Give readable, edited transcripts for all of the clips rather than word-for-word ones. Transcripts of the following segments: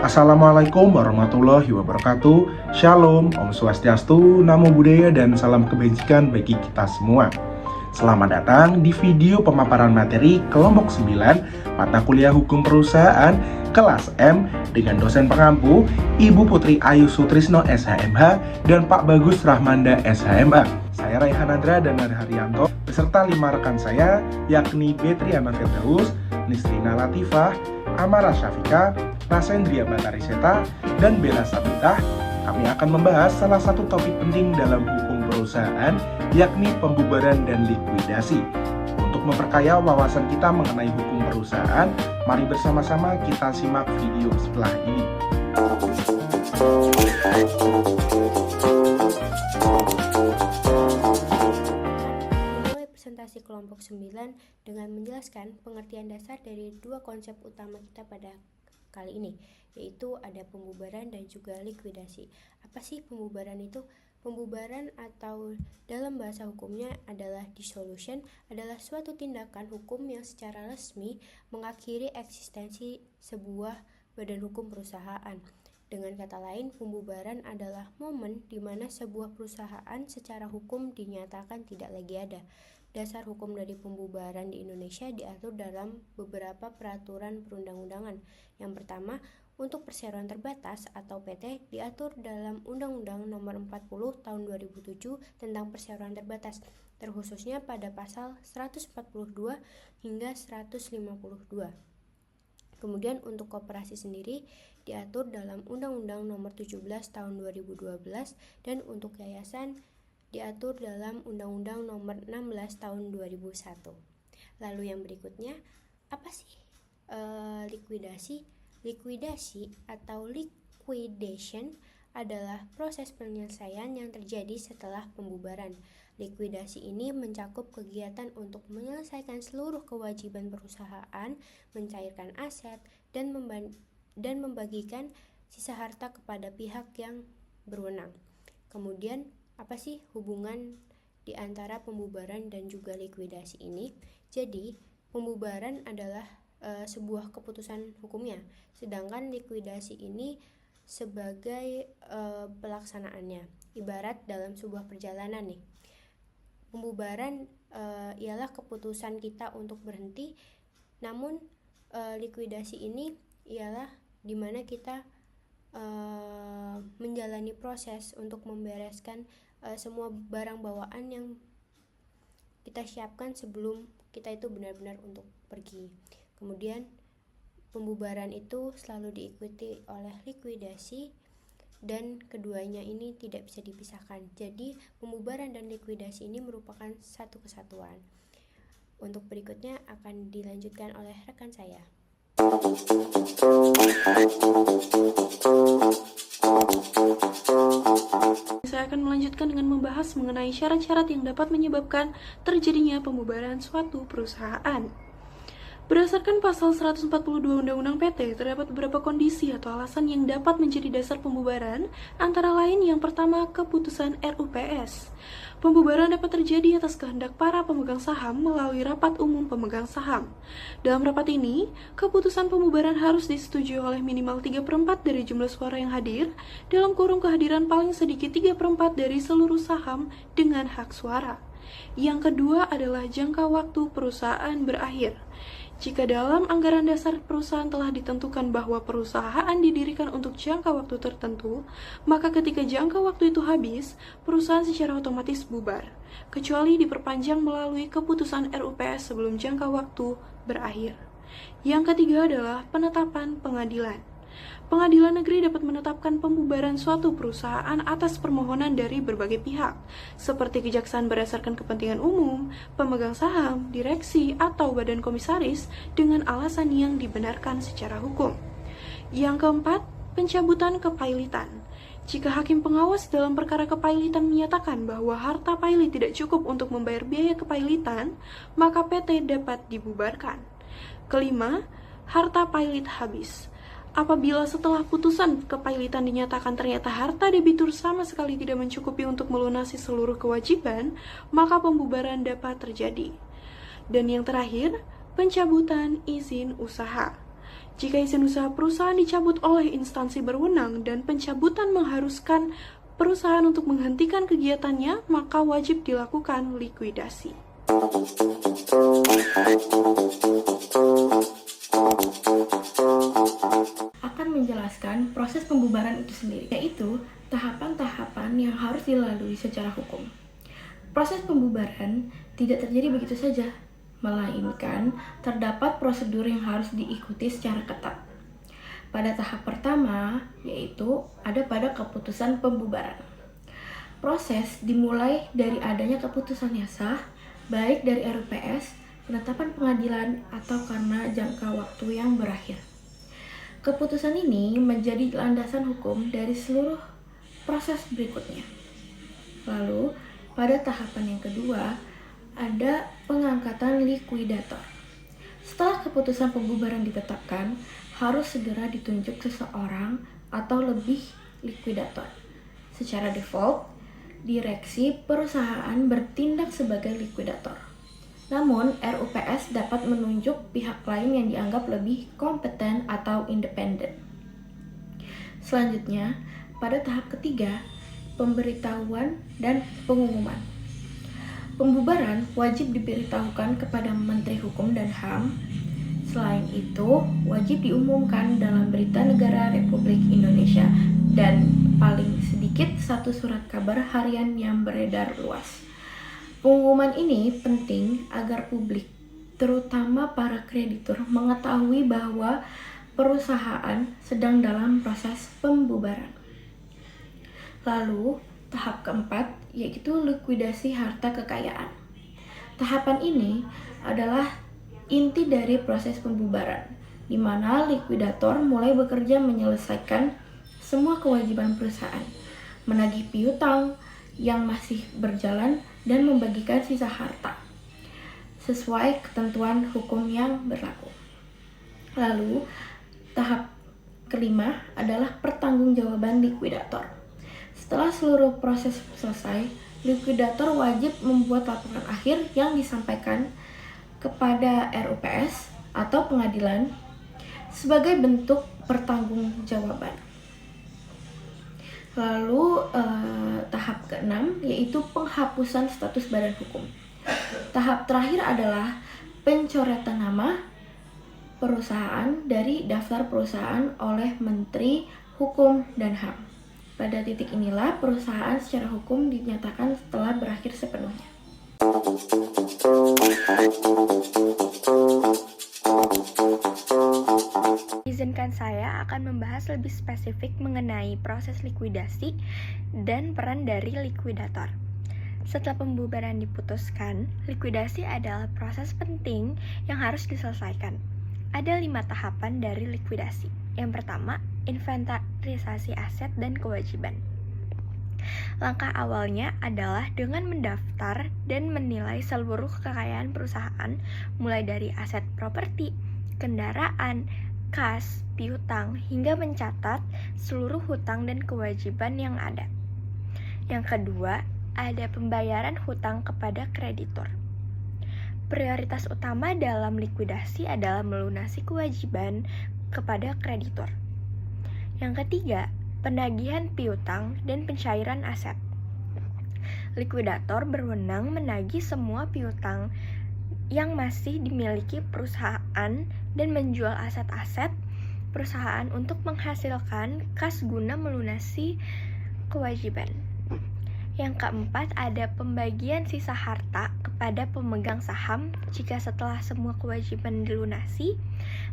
Assalamualaikum warahmatullahi wabarakatuh. Shalom, Om Swastiastu, Namo Buddhaya, dan salam kebajikan bagi kita semua. Selamat datang di video pemaparan materi kelompok 9 mata kuliah hukum perusahaan kelas M dengan dosen pengampu Ibu Putri Ayu Sutrisno SHMH dan Pak Bagus Rahmanda SHMA. Saya Raihan Andra dan Nari Haryanto beserta 5 rekan saya yakni Betriana Firdaus, Nisrina Latifah, Amara Syafika, Rasendria Batariseta, dan Bella Sabitah. Kami akan membahas salah satu topik penting dalam hukum perusahaan, yakni pembubaran dan likuidasi. Untuk memperkaya wawasan kita mengenai hukum perusahaan, mari bersama-sama kita simak video setelah ini. Mulai presentasi kelompok 9 dengan menjelaskan pengertian dasar dari dua konsep utama kita pada kali ini, yaitu ada pembubaran dan juga likuidasi. Apa sih pembubaran itu? Pembubaran atau dalam bahasa hukumnya adalah dissolution, adalah suatu tindakan hukum yang secara resmi mengakhiri eksistensi sebuah badan hukum perusahaan. Dengan kata lain, pembubaran adalah momen di mana sebuah perusahaan secara hukum dinyatakan tidak lagi ada. Dasar hukum dari pembubaran di Indonesia diatur dalam beberapa peraturan perundang-undangan. Yang pertama, untuk perseroan terbatas atau PT diatur dalam Undang-Undang Nomor 40 Tahun 2007 tentang perseroan terbatas, terkhususnya pada pasal 142 hingga 152. Kemudian untuk koperasi sendiri diatur dalam Undang-Undang Nomor 17 Tahun 2012 dan untuk yayasan diatur dalam Undang-Undang Nomor 16 Tahun 2001. Lalu yang berikutnya, apa sih likuidasi? Likuidasi atau liquidation adalah proses penyelesaian yang terjadi setelah pembubaran. Likuidasi ini mencakup kegiatan untuk menyelesaikan seluruh kewajiban perusahaan, mencairkan aset, dan membagikan sisa harta kepada pihak yang berwenang. Kemudian, apa sih hubungan di antara pembubaran dan juga likuidasi ini? Jadi, pembubaran adalah sebuah keputusan hukumnya, sedangkan likuidasi ini sebagai pelaksanaannya. Ibarat dalam sebuah perjalanan nih, pembubaran ialah keputusan kita untuk berhenti, namun likuidasi ini ialah dimana kita menjalani proses untuk membereskan semua barang bawaan yang kita siapkan sebelum kita itu benar-benar untuk pergi. Kemudian pembubaran itu selalu diikuti oleh likuidasi dan keduanya ini tidak bisa dipisahkan. Jadi pembubaran dan likuidasi ini merupakan satu kesatuan. Untuk berikutnya akan dilanjutkan oleh rekan saya. Saya akan melanjutkan dengan membahas mengenai syarat-syarat yang dapat menyebabkan terjadinya pembubaran suatu perusahaan. Berdasarkan pasal 142 Undang-Undang PT, terdapat beberapa kondisi atau alasan yang dapat menjadi dasar pembubaran, antara lain yang pertama, keputusan RUPS. Pembubaran dapat terjadi atas kehendak para pemegang saham melalui rapat umum pemegang saham. Dalam rapat ini, keputusan pembubaran harus disetujui oleh minimal 3/4 dari jumlah suara yang hadir, dalam kurung kehadiran paling sedikit 3/4 dari seluruh saham dengan hak suara. Yang kedua adalah jangka waktu perusahaan berakhir. Jika dalam anggaran dasar perusahaan telah ditentukan bahwa perusahaan didirikan untuk jangka waktu tertentu, maka ketika jangka waktu itu habis, perusahaan secara otomatis bubar, kecuali diperpanjang melalui keputusan RUPS sebelum jangka waktu berakhir. Yang ketiga adalah penetapan pengadilan. Pengadilan negeri dapat menetapkan pembubaran suatu perusahaan atas permohonan dari berbagai pihak, seperti kejaksaan berdasarkan kepentingan umum, pemegang saham, direksi, atau badan komisaris dengan alasan yang dibenarkan secara hukum. Yang keempat, pencabutan kepailitan. Jika hakim pengawas dalam perkara kepailitan menyatakan bahwa harta pailit tidak cukup untuk membayar biaya kepailitan, maka PT dapat dibubarkan. Kelima, harta pailit habis. Apabila setelah putusan kepailitan dinyatakan ternyata harta debitur sama sekali tidak mencukupi untuk melunasi seluruh kewajiban, maka pembubaran dapat terjadi. Dan yang terakhir, pencabutan izin usaha. Jika izin usaha perusahaan dicabut oleh instansi berwenang dan pencabutan mengharuskan perusahaan untuk menghentikan kegiatannya, maka wajib dilakukan likuidasi. Akan menjelaskan proses pembubaran itu sendiri, yaitu tahapan-tahapan yang harus dilalui secara hukum. Proses pembubaran tidak terjadi begitu saja, melainkan terdapat prosedur yang harus diikuti secara ketat. Pada tahap pertama, yaitu ada pada keputusan pembubaran. Proses dimulai dari adanya keputusan yang sah, baik dari RUPS, penetapan pengadilan, atau karena jangka waktu yang berakhir. Keputusan ini menjadi landasan hukum dari seluruh proses berikutnya. Lalu, pada tahapan yang kedua, ada pengangkatan likuidator. Setelah keputusan pembubaran ditetapkan, harus segera ditunjuk seseorang atau lebih likuidator. Secara default, direksi perusahaan bertindak sebagai likuidator. Namun, RUPS dapat menunjuk pihak lain yang dianggap lebih kompeten atau independen. Selanjutnya, pada tahap ketiga, pemberitahuan dan pengumuman. Pembubaran wajib diberitahukan kepada Menteri Hukum dan HAM. Selain itu, wajib diumumkan dalam Berita Negara Republik Indonesia dan paling sedikit 1 surat kabar harian yang beredar luas. Pengumuman ini penting agar publik, terutama para kreditur, mengetahui bahwa perusahaan sedang dalam proses pembubaran. Lalu, tahap keempat yaitu likuidasi harta kekayaan. Tahapan ini adalah inti dari proses pembubaran, di mana likuidator mulai bekerja menyelesaikan semua kewajiban perusahaan, menagih piutang yang masih berjalan, dan membagikan sisa harta sesuai ketentuan hukum yang berlaku. Lalu, tahap kelima adalah pertanggungjawaban likuidator. Setelah seluruh proses selesai, likuidator wajib membuat laporan akhir yang disampaikan kepada RUPS atau pengadilan sebagai bentuk pertanggungjawaban. Lalu tahap keenam yaitu penghapusan status badan hukum. Tahap terakhir adalah pencoretan nama perusahaan dari daftar perusahaan oleh Menteri Hukum dan HAM. Pada titik inilah perusahaan secara hukum dinyatakan telah berakhir sepenuhnya. Izinkan saya akan membahas lebih spesifik mengenai proses likuidasi dan peran dari likuidator. Setelah pembubaran diputuskan, likuidasi adalah proses penting yang harus diselesaikan. Ada 5 tahapan dari likuidasi. Yang pertama, inventarisasi aset dan kewajiban. Langkah awalnya adalah dengan mendaftar dan menilai seluruh kekayaan perusahaan, mulai dari aset properti, kendaraan, kas, piutang, hingga mencatat seluruh hutang dan kewajiban yang ada. Yang kedua, ada pembayaran hutang kepada kreditur. Prioritas utama dalam likuidasi adalah melunasi kewajiban kepada kreditur. Yang ketiga, penagihan piutang dan pencairan aset. Likuidator berwenang menagih semua piutang yang masih dimiliki perusahaan dan menjual aset-aset perusahaan untuk menghasilkan kas guna melunasi kewajiban. Yang keempat, ada pembagian sisa harta kepada pemegang saham jika setelah semua kewajiban dilunasi,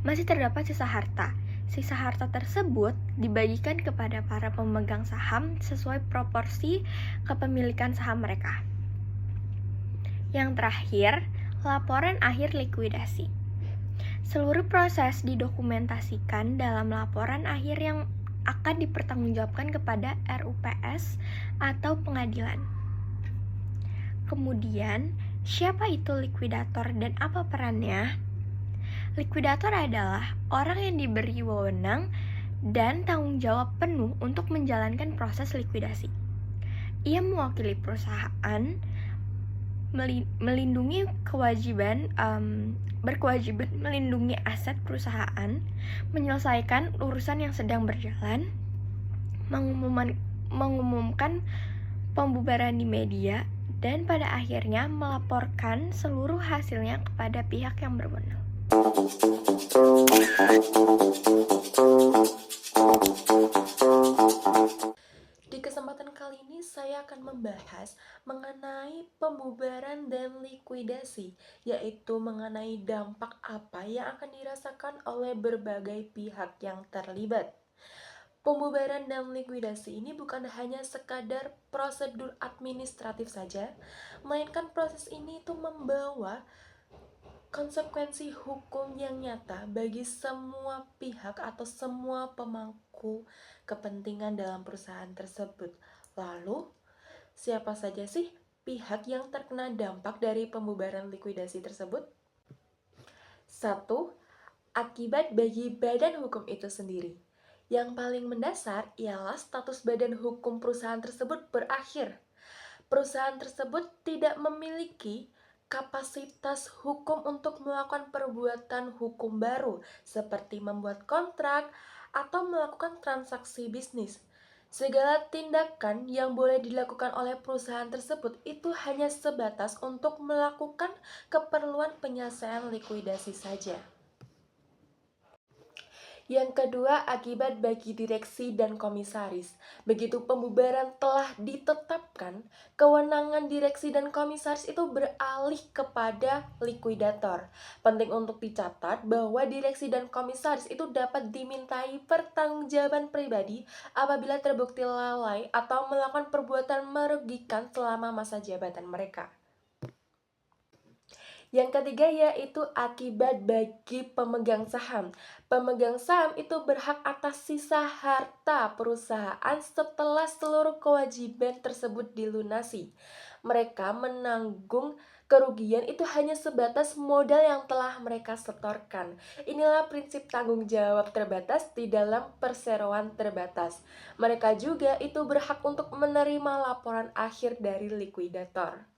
masih terdapat sisa harta. Sisa harta tersebut dibagikan kepada para pemegang saham sesuai proporsi kepemilikan saham mereka. Yang terakhir, laporan akhir likuidasi. Seluruh proses didokumentasikan dalam laporan akhir yang akan dipertanggungjawabkan kepada RUPS atau pengadilan. Kemudian, siapa itu likuidator dan apa perannya? Likuidator adalah orang yang diberi wewenang dan tanggung jawab penuh untuk menjalankan proses likuidasi. Ia mewakili perusahaan melindungi kewajiban berkewajiban melindungi aset perusahaan, menyelesaikan urusan yang sedang berjalan, mengumumkan pembubaran di media, dan pada akhirnya melaporkan seluruh hasilnya kepada pihak yang berwenang. Di kesempatan kali ini saya akan membahas mengenai pembubaran dan likuidasi, yaitu mengenai dampak apa yang akan dirasakan oleh berbagai pihak yang terlibat. Pembubaran dan likuidasi ini bukan hanya sekadar prosedur administratif saja, melainkan proses ini itu membawa konsekuensi hukum yang nyata bagi semua pihak atau semua pemangku kepentingan dalam perusahaan tersebut. Lalu, siapa saja sih pihak yang terkena dampak dari pembubaran likuidasi tersebut? 1. Akibat bagi badan hukum itu sendiri. Yang paling mendasar ialah status badan hukum perusahaan tersebut berakhir. Perusahaan tersebut tidak memiliki kapasitas hukum untuk melakukan perbuatan hukum baru, seperti membuat kontrak atau melakukan transaksi bisnis. Segala tindakan yang boleh dilakukan oleh perusahaan tersebut itu hanya sebatas untuk melakukan keperluan penyelesaian likuidasi saja. Yang kedua, akibat bagi direksi dan komisaris. Begitu pembubaran telah ditetapkan, kewenangan direksi dan komisaris itu beralih kepada likuidator. Penting untuk dicatat bahwa direksi dan komisaris itu dapat dimintai pertanggungjawaban pribadi apabila terbukti lalai atau melakukan perbuatan merugikan selama masa jabatan mereka. Yang ketiga yaitu akibat bagi pemegang saham. Pemegang saham itu berhak atas sisa harta perusahaan setelah seluruh kewajiban tersebut dilunasi. Mereka menanggung kerugian itu hanya sebatas modal yang telah mereka setorkan. Inilah prinsip tanggung jawab terbatas di dalam perseroan terbatas. Mereka juga itu berhak untuk menerima laporan akhir dari likuidator.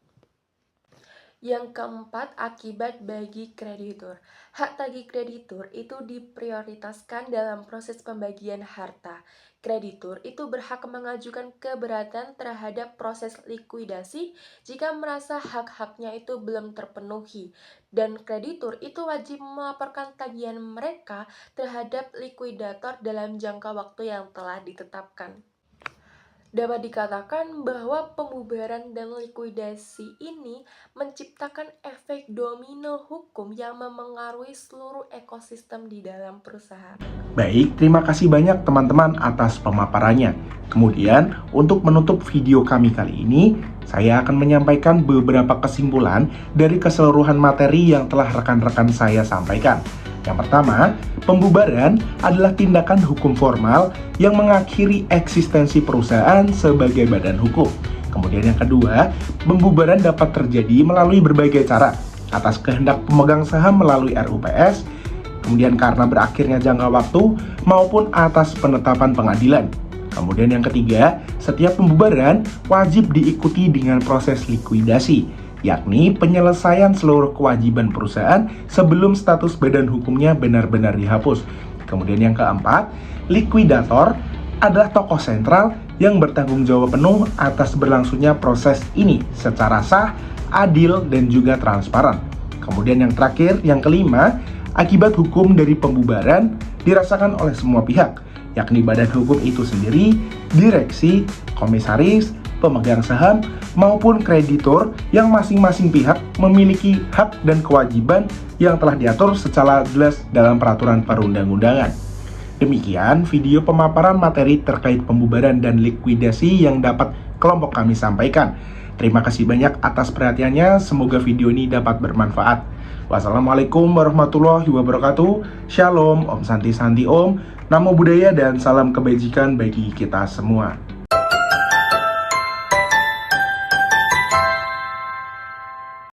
Yang keempat, akibat bagi kreditur. Hak tagih kreditur itu diprioritaskan dalam proses pembagian harta. Kreditur itu berhak mengajukan keberatan terhadap proses likuidasi jika merasa hak-haknya itu belum terpenuhi. Dan kreditur itu wajib melaporkan tagihan mereka terhadap likuidator dalam jangka waktu yang telah ditetapkan. Dapat dikatakan bahwa pembubaran dan likuidasi ini menciptakan efek domino hukum yang memengaruhi seluruh ekosistem di dalam perusahaan. Baik, terima kasih banyak teman-teman atas pemaparannya. Kemudian, untuk menutup video kami kali ini, saya akan menyampaikan beberapa kesimpulan dari keseluruhan materi yang telah rekan-rekan saya sampaikan. Yang pertama, pembubaran adalah tindakan hukum formal yang mengakhiri eksistensi perusahaan sebagai badan hukum. Kemudian yang kedua, pembubaran dapat terjadi melalui berbagai cara, atas kehendak pemegang saham melalui RUPS, kemudian karena berakhirnya jangka waktu, maupun atas penetapan pengadilan. Kemudian yang ketiga, setiap pembubaran wajib diikuti dengan proses likuidasi, yakni penyelesaian seluruh kewajiban perusahaan sebelum status badan hukumnya benar-benar dihapus. Kemudian yang keempat, likuidator adalah tokoh sentral yang bertanggung jawab penuh atas berlangsungnya proses ini secara sah, adil, dan juga transparan. Kemudian yang terakhir, yang kelima, akibat hukum dari pembubaran dirasakan oleh semua pihak, yakni badan hukum itu sendiri, direksi, komisaris, pemegang saham, maupun kreditur yang masing-masing pihak memiliki hak dan kewajiban yang telah diatur secara jelas dalam peraturan perundang-undangan. Demikian video pemaparan materi terkait pembubaran dan likuidasi yang dapat kelompok kami sampaikan. Terima kasih banyak atas perhatiannya, semoga video ini dapat bermanfaat. Wassalamualaikum warahmatullahi wabarakatuh. Shalom, Om Santi Santi Om, Namo Buddhaya, dan salam kebajikan bagi kita semua.